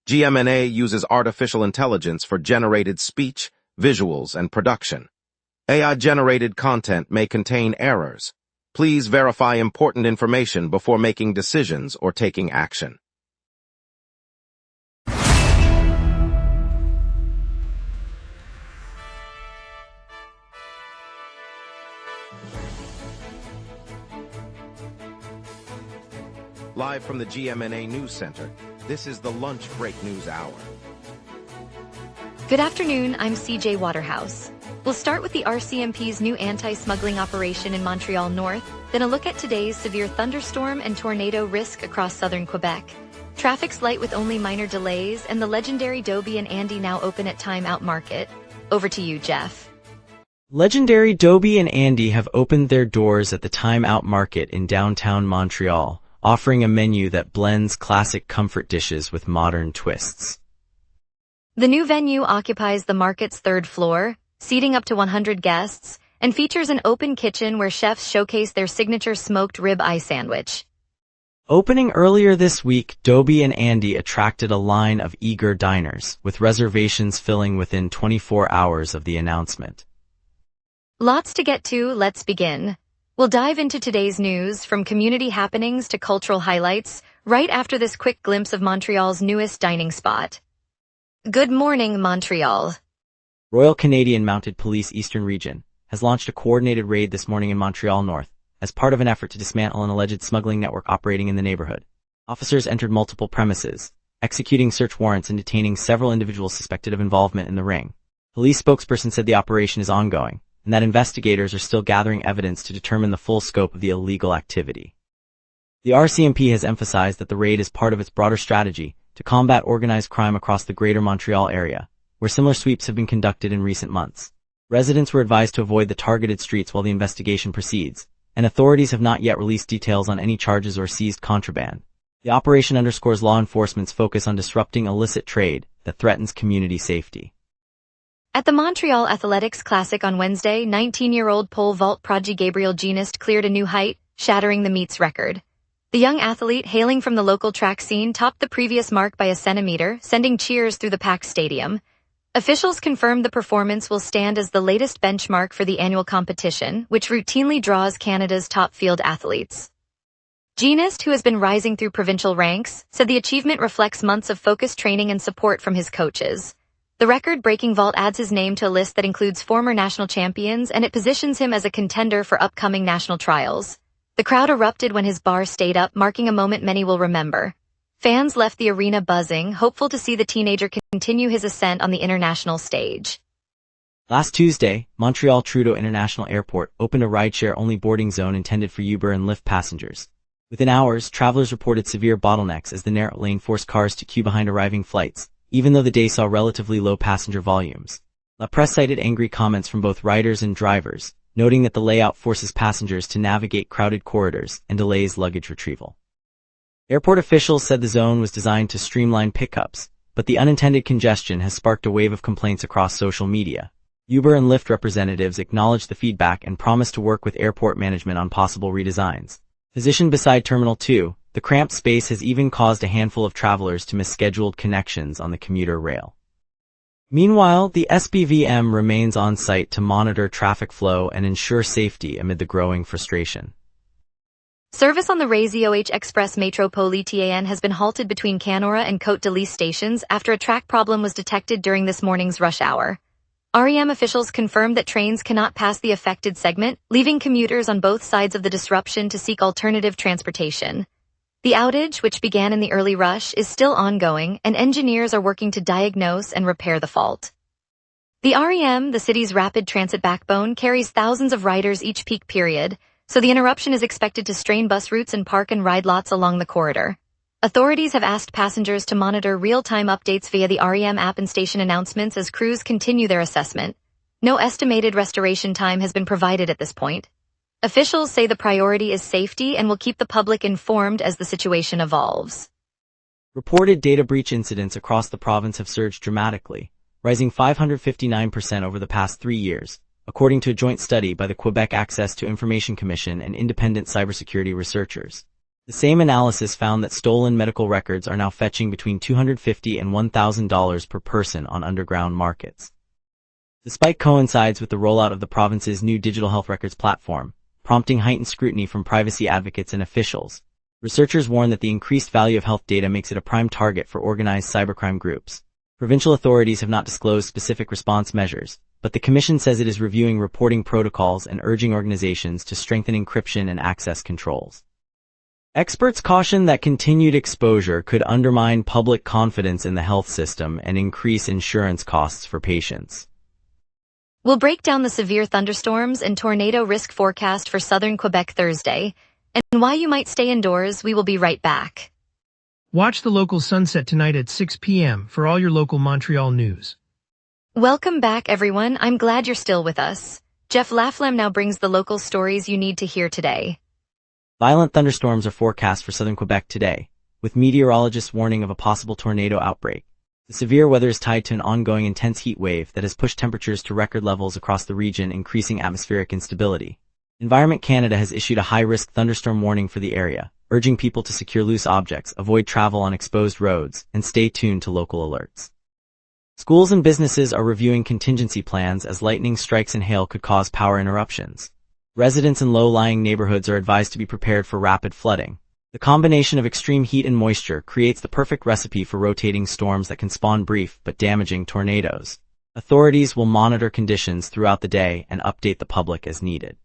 GMNA uses artificial intelligence for generated speech, visuals, and production. AI-generated content may contain errors. Please verify important information before making decisions or taking action. Live from the GMNA News Center, this is the Lunch Break News Hour. Good afternoon, I'm CJ Waterhouse. We'll start with the RCMP's new anti-smuggling operation in Montreal North, then a look at today's severe thunderstorm and tornado risk across southern Quebec. Traffic's light with only minor delays, and the legendary Dobie and Andy now open at Time Out Market. Over to you, Jeff. Legendary Dobie and Andy have opened their doors at the Time Out Market in downtown Montreal, offering a menu that blends classic comfort dishes with modern twists. The new venue occupies the market's third floor, seating up to 100 guests, and features an open kitchen where chefs showcase their signature smoked rib eye sandwich. Opening earlier this week, Dobie and Andy attracted a line of eager diners, with reservations filling within 24 hours of the announcement. Lots to get to, let's begin. We'll dive into today's news, from community happenings to cultural highlights, right after this quick glimpse of Montreal's newest dining spot. Good morning, Montreal. Royal Canadian Mounted Police Eastern Region has launched a coordinated raid this morning in Montreal North, as part of an effort to dismantle an alleged smuggling network operating in the neighborhood. Officers entered multiple premises, executing search warrants and detaining several individuals suspected of involvement in the ring. Police spokesperson said the operation is ongoing, and that investigators are still gathering evidence to determine the full scope of the illegal activity. The RCMP has emphasized that the raid is part of its broader strategy to combat organized crime across the greater Montreal area, where similar sweeps have been conducted in recent months. Residents were advised to avoid the targeted streets while the investigation proceeds, and authorities have not yet released details on any charges or seized contraband. The operation underscores law enforcement's focus on disrupting illicit trade that threatens community safety. At the Montreal Athletics Classic on Wednesday, 19-year-old pole vault prodigy Gabriel Jeanist cleared a new height, shattering the meet's record. The young athlete, hailing from the local track scene, topped the previous mark by a centimeter, sending cheers through the packed stadium. Officials confirmed the performance will stand as the latest benchmark for the annual competition, which routinely draws Canada's top field athletes. Jeanist, who has been rising through provincial ranks, said the achievement reflects months of focused training and support from his coaches. The record-breaking vault adds his name to a list that includes former national champions, and it positions him as a contender for upcoming national trials. The crowd erupted when his bar stayed up, marking a moment many will remember. Fans left the arena buzzing, hopeful to see the teenager continue his ascent on the international stage. Last Tuesday, Montreal Trudeau International Airport opened a rideshare-only boarding zone intended for Uber and Lyft passengers. Within hours, travelers reported severe bottlenecks as the narrow lane forced cars to queue behind arriving flights, even though the day saw relatively low passenger volumes. La Presse cited angry comments from both riders and drivers, noting that the layout forces passengers to navigate crowded corridors and delays luggage retrieval. Airport officials said the zone was designed to streamline pickups, but the unintended congestion has sparked a wave of complaints across social media. Uber and Lyft representatives acknowledged the feedback and promised to work with airport management on possible redesigns. Positioned beside Terminal 2, the cramped space has even caused a handful of travelers to miss scheduled connections on the commuter rail. Meanwhile, the SBVM remains on site to monitor traffic flow and ensure safety amid the growing frustration. Service on the Réseau Express Métropolitain has been halted between Canora and Côte de Lys stations after a track problem was detected during this morning's rush hour. REM officials confirmed that trains cannot pass the affected segment, leaving commuters on both sides of the disruption to seek alternative transportation. The outage, which began in the early rush, is still ongoing, and engineers are working to diagnose and repair the fault. The REM, the city's rapid transit backbone, carries thousands of riders each peak period, so the interruption is expected to strain bus routes and park and ride lots along the corridor. Authorities have asked passengers to monitor real-time updates via the REM app and station announcements as crews continue their assessment. No estimated restoration time has been provided at this point. Officials say the priority is safety and will keep the public informed as the situation evolves. Reported data breach incidents across the province have surged dramatically, rising 559% over the past 3 years, according to a joint study by the Quebec Access to Information Commission and independent cybersecurity researchers. The same analysis found that stolen medical records are now fetching between $250 and $1,000 per person on underground markets. The spike coincides with the rollout of the province's new digital health records platform, prompting heightened scrutiny from privacy advocates and officials. Researchers warn that the increased value of health data makes it a prime target for organized cybercrime groups. Provincial authorities have not disclosed specific response measures, but the Commission says it is reviewing reporting protocols and urging organizations to strengthen encryption and access controls. Experts caution that continued exposure could undermine public confidence in the health system and increase insurance costs for patients. We'll break down the severe thunderstorms and tornado risk forecast for southern Quebec Thursday, and why you might stay indoors. We will be right back. Watch the local sunset tonight at 6 p.m. for all your local Montreal news. Welcome back, everyone. I'm glad you're still with us. Jeff Laflamme now brings the local stories you need to hear today. Violent thunderstorms are forecast for southern Quebec today, with meteorologists warning of a possible tornado outbreak. The severe weather is tied to an ongoing intense heat wave that has pushed temperatures to record levels across the region, increasing atmospheric instability. Environment Canada has issued a high-risk thunderstorm warning for the area, urging people to secure loose objects, avoid travel on exposed roads, and stay tuned to local alerts. Schools and businesses are reviewing contingency plans as lightning strikes and hail could cause power interruptions. Residents in low-lying neighborhoods are advised to be prepared for rapid flooding. The combination of extreme heat and moisture creates the perfect recipe for rotating storms that can spawn brief but damaging tornadoes. Authorities will monitor conditions throughout the day and update the public as needed.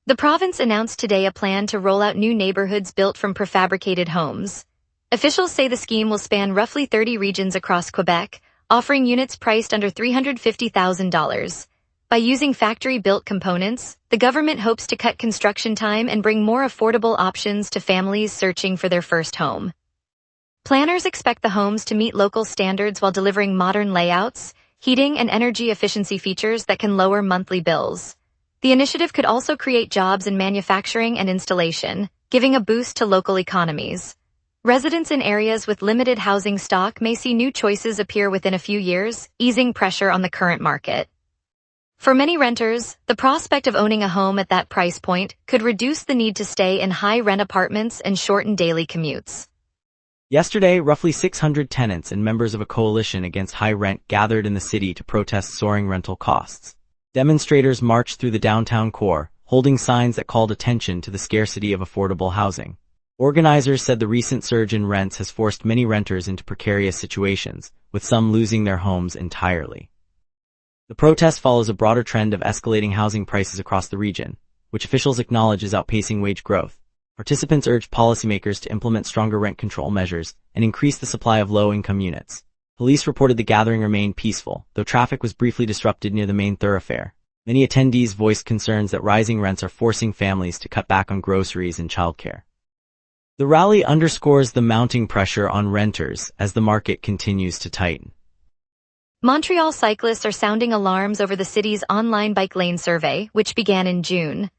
The province announced today a plan to roll out new neighborhoods built from prefabricated homes. Officials say the scheme will span roughly 30 regions across Quebec, offering units priced under $350,000. By using factory-built components, the government hopes to cut construction time and bring more affordable options to families searching for their first home. Planners expect the homes to meet local standards while delivering modern layouts, heating and energy efficiency features that can lower monthly bills. The initiative could also create jobs in manufacturing and installation, giving a boost to local economies. Residents in areas with limited housing stock may see new choices appear within a few years, easing pressure on the current market. For many renters, the prospect of owning a home at that price point could reduce the need to stay in high-rent apartments and shorten daily commutes. Yesterday, roughly 600 tenants and members of a coalition against high rent gathered in the city to protest soaring rental costs. Demonstrators marched through the downtown core, holding signs that called attention to the scarcity of affordable housing. Organizers said the recent surge in rents has forced many renters into precarious situations, with some losing their homes entirely. The protest follows a broader trend of escalating housing prices across the region, which officials acknowledge is outpacing wage growth. Participants urged policymakers to implement stronger rent control measures and increase the supply of low-income units. Police reported the gathering remained peaceful, though traffic was briefly disrupted near the main thoroughfare. Many attendees voiced concerns that rising rents are forcing families to cut back on groceries and childcare. The rally underscores the mounting pressure on renters as the market continues to tighten. Montreal cyclists are sounding alarms over the city's online bike lane survey, which began in June.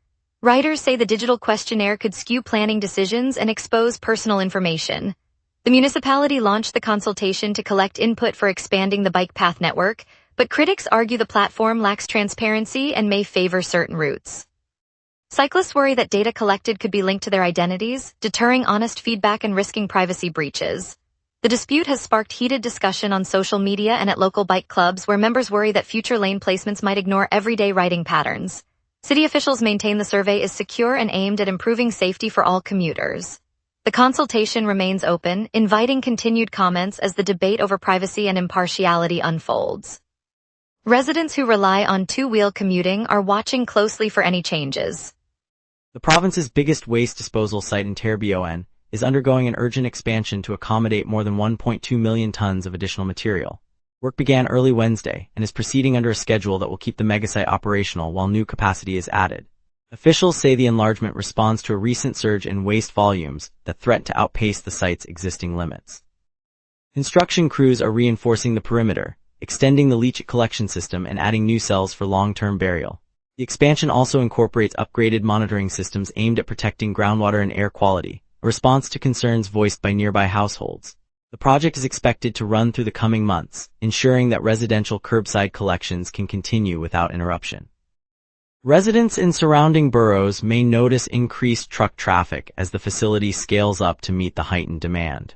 Riders say the digital questionnaire could skew planning decisions and expose personal information. The municipality launched the consultation to collect input for expanding the bike path network, but critics argue the platform lacks transparency and may favor certain routes. Cyclists worry that data collected could be linked to their identities, deterring honest feedback and risking privacy breaches. The dispute has sparked heated discussion on social media and at local bike clubs where members worry that future lane placements might ignore everyday riding patterns. City officials maintain the survey is secure and aimed at improving safety for all commuters. The consultation remains open, inviting continued comments as the debate over privacy and impartiality unfolds. Residents who rely on two-wheel commuting are watching closely for any changes. The province's biggest waste disposal site in Terrebonne is undergoing an urgent expansion to accommodate more than 1.2 million tons of additional material. Work began early Wednesday and is proceeding under a schedule that will keep the megasite operational while new capacity is added. Officials say the enlargement responds to a recent surge in waste volumes that threaten to outpace the site's existing limits. Construction crews are reinforcing the perimeter, extending the leachate collection system and adding new cells for long-term burial. The expansion also incorporates upgraded monitoring systems aimed at protecting groundwater and air quality, a response to concerns voiced by nearby households. The project is expected to run through the coming months, ensuring that residential curbside collections can continue without interruption. Residents in surrounding boroughs may notice increased truck traffic as the facility scales up to meet the heightened demand.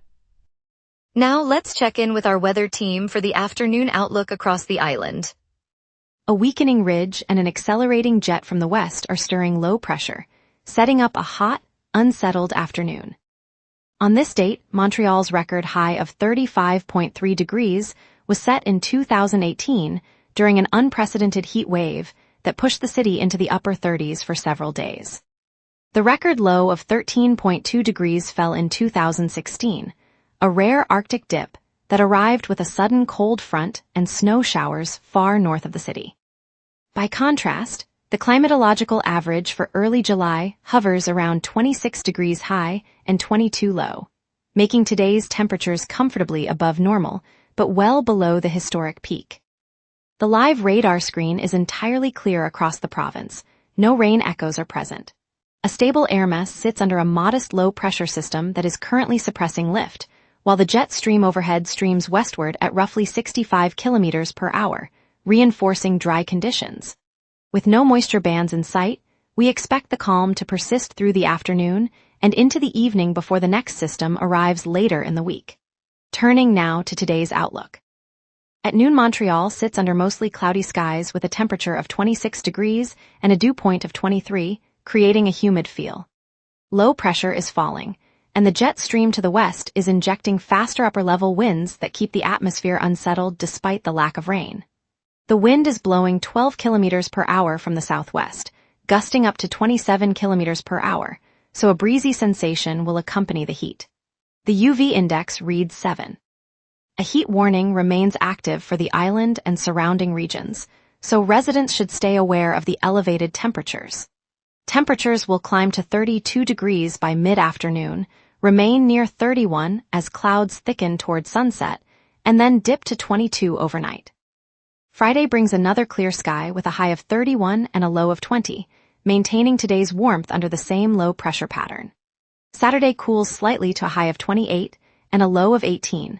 Now let's check in with our weather team for the afternoon outlook across the island. A weakening ridge and an accelerating jet from the west are stirring low pressure, setting up a hot, unsettled afternoon. On this date, Montreal's record high of 35.3 degrees was set in 2018 during an unprecedented heat wave that pushed the city into the upper 30s for several days. The record low of 13.2 degrees fell in 2016, a rare Arctic dip that arrived with a sudden cold front and snow showers far north of the city. By contrast, the climatological average for early July hovers around 26 degrees high and 22 low, making today's temperatures comfortably above normal, but well below the historic peak. The live radar screen is entirely clear across the province. No rain echoes are present. A stable air mass sits under a modest low-pressure system that is currently suppressing lift, while the jet stream overhead streams westward at roughly 65 kilometers per hour, reinforcing dry conditions. With no moisture bands in sight, we expect the calm to persist through the afternoon and into the evening before the next system arrives later in the week. Turning now to today's outlook. At noon, Montreal sits under mostly cloudy skies with a temperature of 26 degrees and a dew point of 23, creating a humid feel. Low pressure is falling, and the jet stream to the west is injecting faster upper-level winds that keep the atmosphere unsettled despite the lack of rain. The wind is blowing 12 kilometers per hour from the southwest, gusting up to 27 kilometers per hour, so a breezy sensation will accompany the heat. The UV index reads 7. A heat warning remains active for the island and surrounding regions, so residents should stay aware of the elevated temperatures. Temperatures will climb to 32 degrees by mid-afternoon, remain near 31 as clouds thicken toward sunset, and then dip to 22 overnight. Friday brings another clear sky with a high of 31 and a low of 20, maintaining today's warmth under the same low-pressure pattern. Saturday cools slightly to a high of 28 and a low of 18.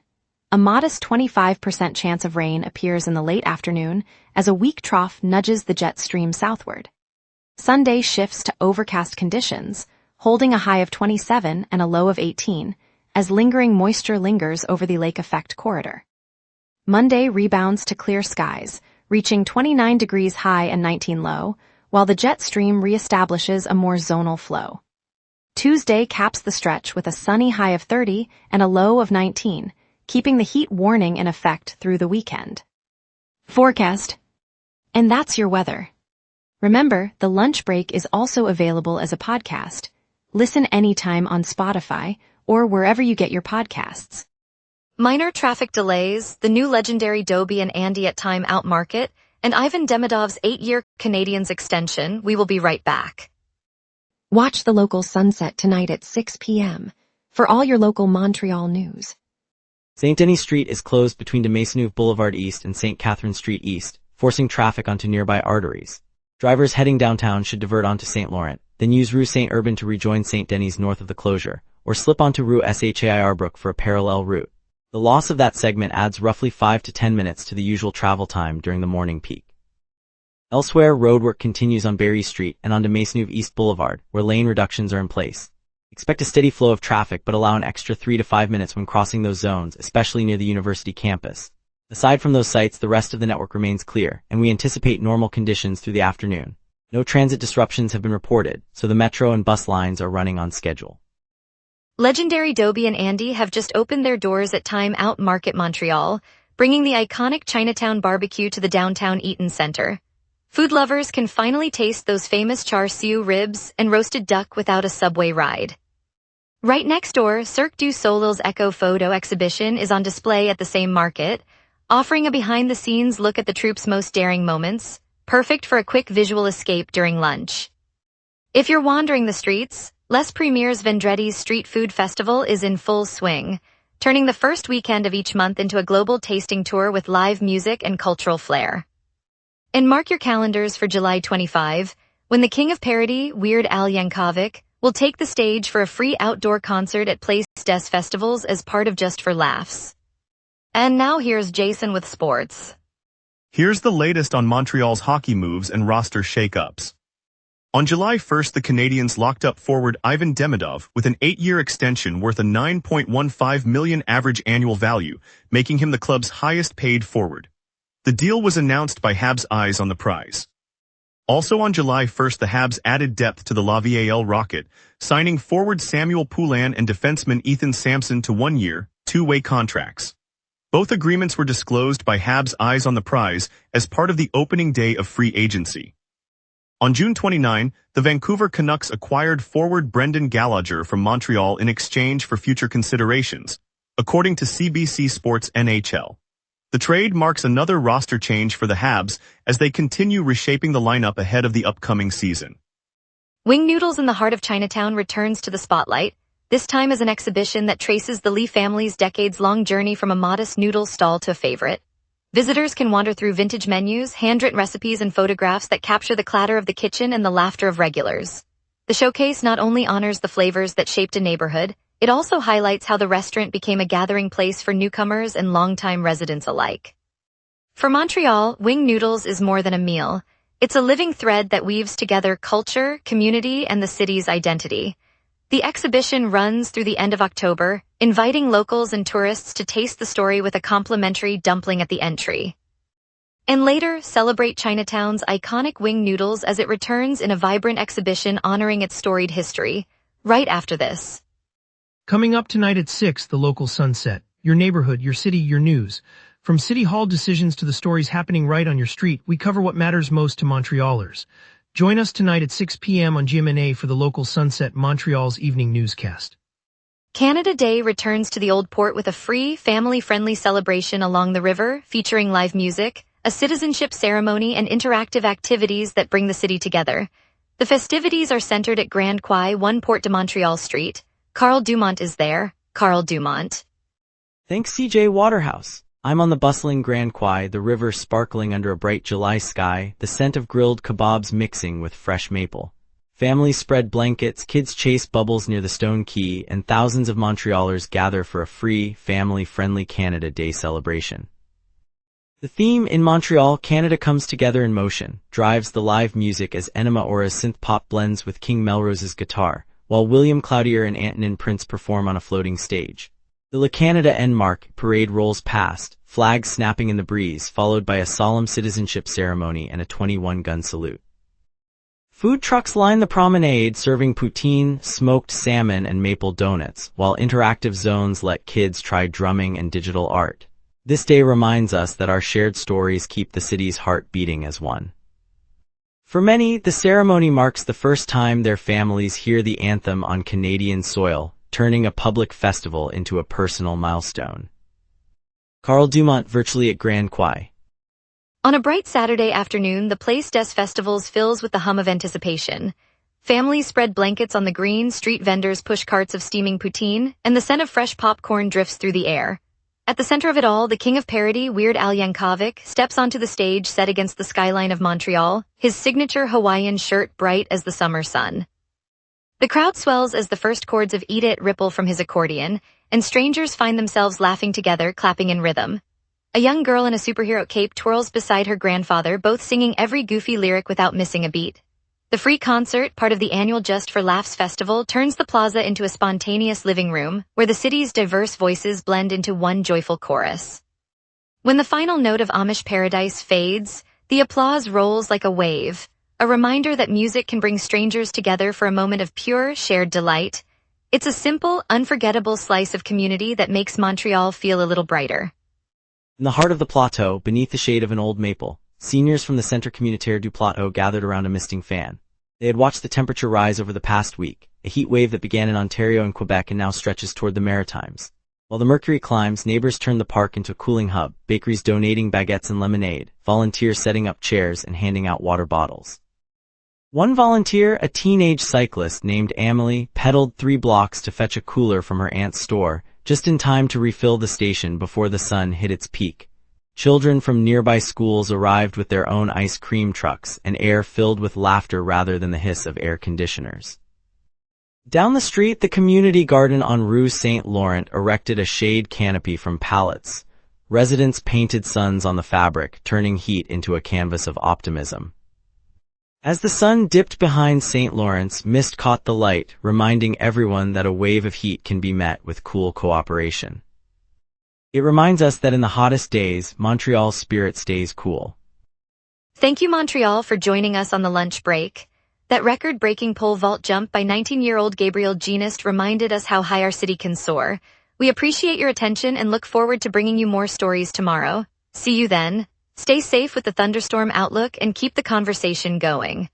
A modest 25% chance of rain appears in the late afternoon as a weak trough nudges the jet stream southward. Sunday shifts to overcast conditions, holding a high of 27 and a low of 18, as lingering moisture lingers over the lake effect corridor. Monday rebounds to clear skies, reaching 29 degrees high and 19 low, while the jet stream reestablishes a more zonal flow. Tuesday caps the stretch with a sunny high of 30 and a low of 19, keeping the heat warning in effect through the weekend. Forecast. And that's your weather. Remember, the lunch break is also available as a podcast. Listen anytime on Spotify or wherever you get your podcasts. Minor traffic delays, the new legendary Dobie and Andy at Time Out Market, and Ivan Demidov's 8-year Canadians extension. We will be right back. Watch the local sunset tonight at 6 p.m. for all your local Montreal news. St. Denis Street is closed between de Maisonneuve Boulevard East and St. Catherine Street East, forcing traffic onto nearby arteries. Drivers heading downtown should divert onto St. Laurent, then use Rue St. Urbain to rejoin St. Denis north of the closure, or slip onto Rue Shair for a parallel route. The loss of that segment adds roughly 5 to 10 minutes to the usual travel time during the morning peak. Elsewhere, roadwork continues on Berry Street and on de Maisonneuve East Boulevard, where lane reductions are in place. Expect a steady flow of traffic, but allow an extra 3 to 5 minutes when crossing those zones, especially near the university campus. Aside from those sites, the rest of the network remains clear, and we anticipate normal conditions through the afternoon. No transit disruptions have been reported, so the metro and bus lines are running on schedule. Legendary Dobie and Andy have just opened their doors at Time Out Market Montreal, bringing the iconic Chinatown barbecue to the downtown Eaton Center. Food lovers can finally taste those famous char siu ribs and roasted duck without a subway ride. Right next door, Cirque du Soleil's Echo Photo exhibition is on display at the same market, offering a behind-the-scenes look at the troupe's most daring moments, perfect for a quick visual escape during lunch. If you're wandering the streets, Les Premier's Vendredi's Street Food Festival is in full swing, turning the first weekend of each month into a global tasting tour with live music and cultural flair. And mark your calendars for July 25, when the King of Parody, Weird Al Yankovic, will take the stage for a free outdoor concert at Place des Festivals as part of Just for Laughs. And now here's Jason with sports. Here's the latest on Montreal's hockey moves and roster shakeups. On July 1st, the Canadiens locked up forward Ivan Demidov with an 8-year extension worth a $9.15 million average annual value, making him the club's highest-paid forward. The deal was announced by Habs' eyes on the prize. Also on July 1st, the Habs added depth to the LaVielle Rocket, signing forward Samuel Poulin and defenseman Ethan Sampson to 1-year, 2-way contracts. Both agreements were disclosed by Habs' eyes on the prize as part of the opening day of free agency. On June 29, the Vancouver Canucks acquired forward Brendan Gallagher from Montreal in exchange for future considerations, according to CBC Sports NHL. The trade marks another roster change for the Habs as they continue reshaping the lineup ahead of the upcoming season. Wing Noodles in the heart of Chinatown returns to the spotlight, this time as an exhibition that traces the Lee family's decades-long journey from a modest noodle stall to a favorite. Visitors can wander through vintage menus, handwritten recipes, and photographs that capture the clatter of the kitchen and the laughter of regulars. The showcase not only honors the flavors that shaped a neighborhood, it also highlights how the restaurant became a gathering place for newcomers and longtime residents alike. For Montreal, Wing Noodles is more than a meal. It's a living thread that weaves together culture, community, and the city's identity. The exhibition runs through the end of October, inviting locals and tourists to taste the story with a complimentary dumpling at the entry. And later, celebrate Chinatown's iconic Wing Noodles as it returns in a vibrant exhibition honoring its storied history. Right after this. Coming up tonight at 6, the local sunset. Your neighborhood, your city, your news. From City Hall decisions to the stories happening right on your street, we cover what matters most to Montrealers. Join us tonight at 6 p.m. on gmna for the local Sunset, Montreal's evening newscast. Canada Day returns to the Old Port with a free, family-friendly celebration along the river, featuring live music, a citizenship ceremony, and interactive activities that bring the city together. The festivities are centered at Grand Quai, 1 Port de Montreal Street. Carl Dumont is there. Carl Dumont. Thanks, CJ Waterhouse. I'm on the bustling Grand Quai, the river sparkling under a bright July sky, the scent of grilled kebabs mixing with fresh maple. Families spread blankets, kids chase bubbles near the Stone Quay, and thousands of Montrealers gather for a free, family-friendly Canada Day celebration. The theme in Montreal, Canada Comes Together in Motion, drives the live music as Enema Aura's synth-pop blends with King Melrose's guitar, while William Cloutier and Antonin Prince perform on a floating stage. The Le Canada en Marche parade rolls past, flags snapping in the breeze, followed by a solemn citizenship ceremony and a 21-gun salute. Food trucks line the promenade, serving poutine, smoked salmon, and maple donuts, while interactive zones let kids try drumming and digital art. This day reminds us that our shared stories keep the city's heart beating as one. For many, the ceremony marks the first time their families hear the anthem on Canadian soil, turning a public festival into a personal milestone. Carl Dumont virtually at Grand Quai. On a bright Saturday afternoon, the Place des Festivals fills with the hum of anticipation. Families spread blankets on the green, street vendors push carts of steaming poutine, and the scent of fresh popcorn drifts through the air. At the center of it all, the king of parody, Weird Al Yankovic, steps onto the stage set against the skyline of Montreal, his signature Hawaiian shirt bright as the summer sun. The crowd swells as the first chords of Eat It ripple from his accordion, and strangers find themselves laughing together, clapping in rhythm. A young girl in a superhero cape twirls beside her grandfather, both singing every goofy lyric without missing a beat. The free concert, part of the annual Just for Laughs festival, turns the plaza into a spontaneous living room, where the city's diverse voices blend into one joyful chorus. When the final note of Amish Paradise fades, the applause rolls like a wave, a reminder that music can bring strangers together for a moment of pure, shared delight. It's a simple, unforgettable slice of community that makes Montreal feel a little brighter. In the heart of the plateau, beneath the shade of an old maple, seniors from the Centre Communautaire du Plateau gathered around a misting fan. They had watched the temperature rise over the past week, a heat wave that began in Ontario and Quebec and now stretches toward the Maritimes. While the mercury climbs, neighbors turn the park into a cooling hub, bakeries donating baguettes and lemonade, volunteers setting up chairs and handing out water bottles. One volunteer, a teenage cyclist named Amelie, pedaled 3 blocks to fetch a cooler from her aunt's store, just in time to refill the station before the sun hit its peak. Children from nearby schools arrived with their own ice cream trucks, an air filled with laughter rather than the hiss of air conditioners. Down the street, the community garden on Rue Saint Laurent erected a shade canopy from pallets. Residents painted suns on the fabric, turning heat into a canvas of optimism. As the sun dipped behind St. Lawrence, mist caught the light, reminding everyone that a wave of heat can be met with cool cooperation. It reminds us that in the hottest days, Montreal's spirit stays cool. Thank you, Montreal, for joining us on the lunch break. That record-breaking pole vault jump by 19-year-old Gabriel Genist reminded us how high our city can soar. We appreciate your attention and look forward to bringing you more stories tomorrow. See you then. Stay safe with the thunderstorm outlook and keep the conversation going.